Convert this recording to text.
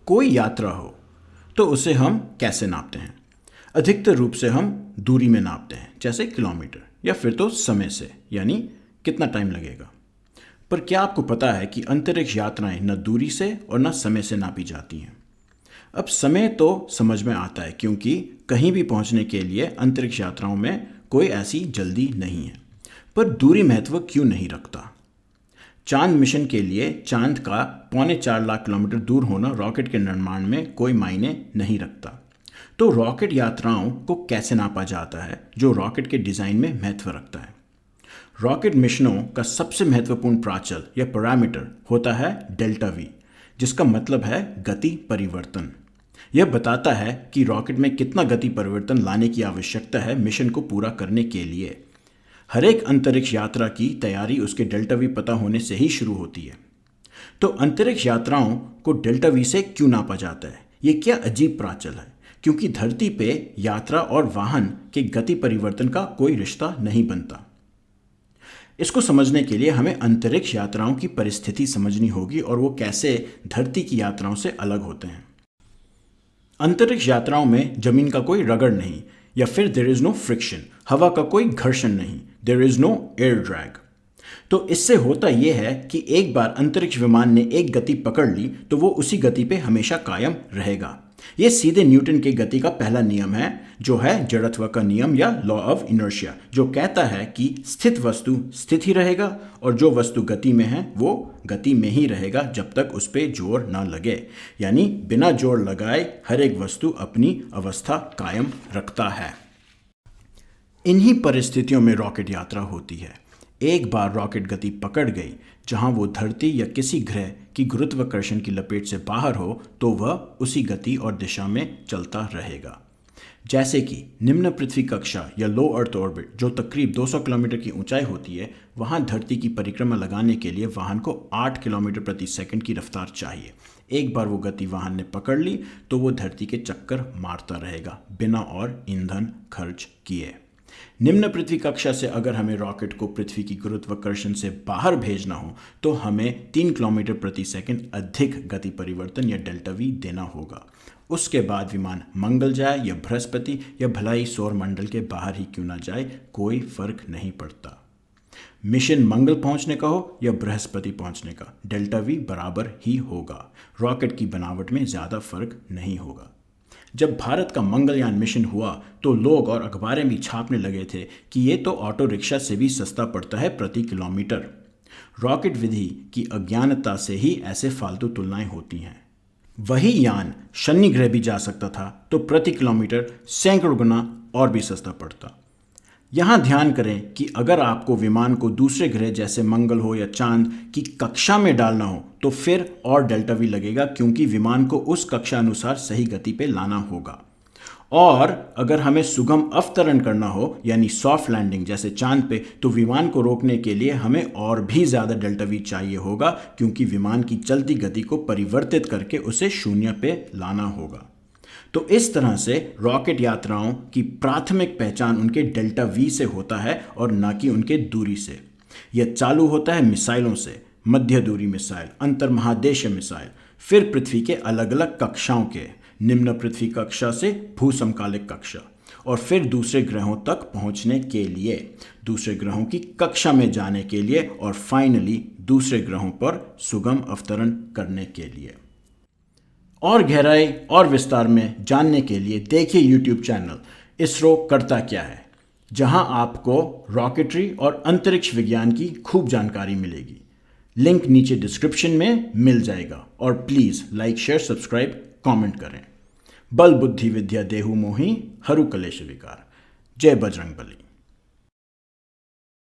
कोई यात्रा हो तो उसे हम कैसे नापते हैं? अधिकतर रूप से हम दूरी में नापते हैं, जैसे किलोमीटर, या फिर तो समय से, यानी कितना टाइम लगेगा। पर क्या आपको पता है कि अंतरिक्ष यात्राएं न दूरी से और न समय से नापी जाती हैं? अब समय तो समझ में आता है, क्योंकि कहीं भी पहुंचने के लिए अंतरिक्ष यात्राओं में कोई ऐसी जल्दी नहीं है। पर दूरी महत्व क्यों नहीं रखता? चांद मिशन के लिए चांद का 4.25 लाख किलोमीटर दूर होना रॉकेट के निर्माण में कोई मायने नहीं रखता। तो रॉकेट यात्राओं को कैसे नापा जाता है, जो रॉकेट के डिज़ाइन में महत्व रखता है? रॉकेट मिशनों का सबसे महत्वपूर्ण प्राचल या पैरामीटर होता है डेल्टा वी, जिसका मतलब है गति परिवर्तन। यह बताता है कि रॉकेट में कितना गति परिवर्तन लाने की आवश्यकता है मिशन को पूरा करने के लिए। हर एक अंतरिक्ष यात्रा की तैयारी उसके डेल्टा वी पता होने से ही शुरू होती है। तो अंतरिक्ष यात्राओं को डेल्टा वी से क्यों नापा जाता है? ये क्या अजीब प्राचल है? क्योंकि धरती पे यात्रा और वाहन के गति परिवर्तन का कोई रिश्ता नहीं बनता। इसको समझने के लिए हमें अंतरिक्ष यात्राओं की परिस्थिति समझनी होगी और वो कैसे धरती की यात्राओं से अलग होते हैं। अंतरिक्ष यात्राओं में जमीन का कोई रगड़ नहीं, या फिर देयर इज नो फ्रिक्शन, हवा का कोई घर्षण नहीं, there is no air drag. तो इससे होता यह है कि एक बार अंतरिक्ष विमान ने एक गति पकड़ ली तो वो उसी गति पे हमेशा कायम रहेगा। ये सीधे न्यूटन के गति का पहला नियम है, जो है जड़त्व का नियम या लॉ ऑफ इनर्शिया, जो कहता है कि स्थित वस्तु स्थित ही रहेगा और जो वस्तु गति में है वो गति में ही रहेगा जब तक उस पर जोर ना लगे। यानी बिना जोर लगाए हर एक वस्तु अपनी अवस्था कायम रखता है। इन्हीं परिस्थितियों में रॉकेट यात्रा होती है। एक बार रॉकेट गति पकड़ गई जहां वो धरती या किसी ग्रह की गुरुत्वाकर्षण की लपेट से बाहर हो तो वह उसी गति और दिशा में चलता रहेगा। जैसे कि निम्न पृथ्वी कक्षा या लो अर्थ ऑर्बिट, जो तकरीब 200 किलोमीटर की ऊंचाई होती है, वहां धरती की परिक्रमा लगाने के लिए वाहन को 8 किलोमीटर प्रति सेकंड की रफ्तार चाहिए। एक बार वो गति वाहन ने पकड़ ली तो वो धरती के चक्कर मारता रहेगा बिना और ईंधन खर्च किए। निम्न पृथ्वी कक्षा से अगर हमें रॉकेट को पृथ्वी की गुरुत्वाकर्षण से बाहर भेजना हो तो हमें 3 किलोमीटर प्रति सेकंड अधिक गति परिवर्तन या डेल्टा वी देना होगा। उसके बाद विमान मंगल जाए या बृहस्पति या भलाई सौर मंडल के बाहर ही क्यों ना जाए, कोई फर्क नहीं पड़ता। मिशन मंगल पहुंचने का हो या बृहस्पति पहुंचने का, डेल्टा वी बराबर ही होगा। रॉकेट की बनावट में ज़्यादा फर्क नहीं होगा। जब भारत का मंगलयान मिशन हुआ तो लोग और अखबारें भी छापने लगे थे कि ये तो ऑटो रिक्शा से भी सस्ता पड़ता है प्रति किलोमीटर। रॉकेट विधि की अज्ञानता से ही ऐसे फालतू तुलनाएं होती हैं। वही यान शनि ग्रह भी जा सकता था तो प्रति किलोमीटर सैकड़ों गुना और भी सस्ता पड़ता। यहाँ ध्यान करें कि अगर आपको विमान को दूसरे ग्रह जैसे मंगल हो या चांद की कक्षा में डालना हो तो फिर और डेल्टा वी लगेगा, क्योंकि विमान को उस कक्षा अनुसार सही गति पे लाना होगा। और अगर हमें सुगम अवतरण करना हो यानी सॉफ्ट लैंडिंग जैसे चांद पे, तो विमान को रोकने के लिए हमें और भी ज़्यादा डेल्टा वी चाहिए होगा, क्योंकि विमान की चलती गति को परिवर्तित करके उसे शून्य पे लाना होगा। तो इस तरह से रॉकेट यात्राओं की प्राथमिक पहचान उनके डेल्टा वी से होता है और ना कि उनके दूरी से। यह चालू होता है मिसाइलों से, मध्य दूरी मिसाइल, अंतर महादेशीय मिसाइल, फिर पृथ्वी के अलग अलग कक्षाओं के, निम्न पृथ्वी कक्षा से भू समकालिक कक्षा, और फिर दूसरे ग्रहों तक पहुंचने के लिए, दूसरे ग्रहों की कक्षा में जाने के लिए, और फाइनली दूसरे ग्रहों पर सुगम अवतरण करने के लिए। और गहराई और विस्तार में जानने के लिए देखिए यूट्यूब चैनल इसरो करता क्या है, जहां आपको रॉकेटरी और अंतरिक्ष विज्ञान की खूब जानकारी मिलेगी। लिंक नीचे डिस्क्रिप्शन में मिल जाएगा। और please like, share, subscribe, comment करें। बल बुद्धि विद्या देहु मोहि, हरु कलेश विकार। जय बजरंग बली।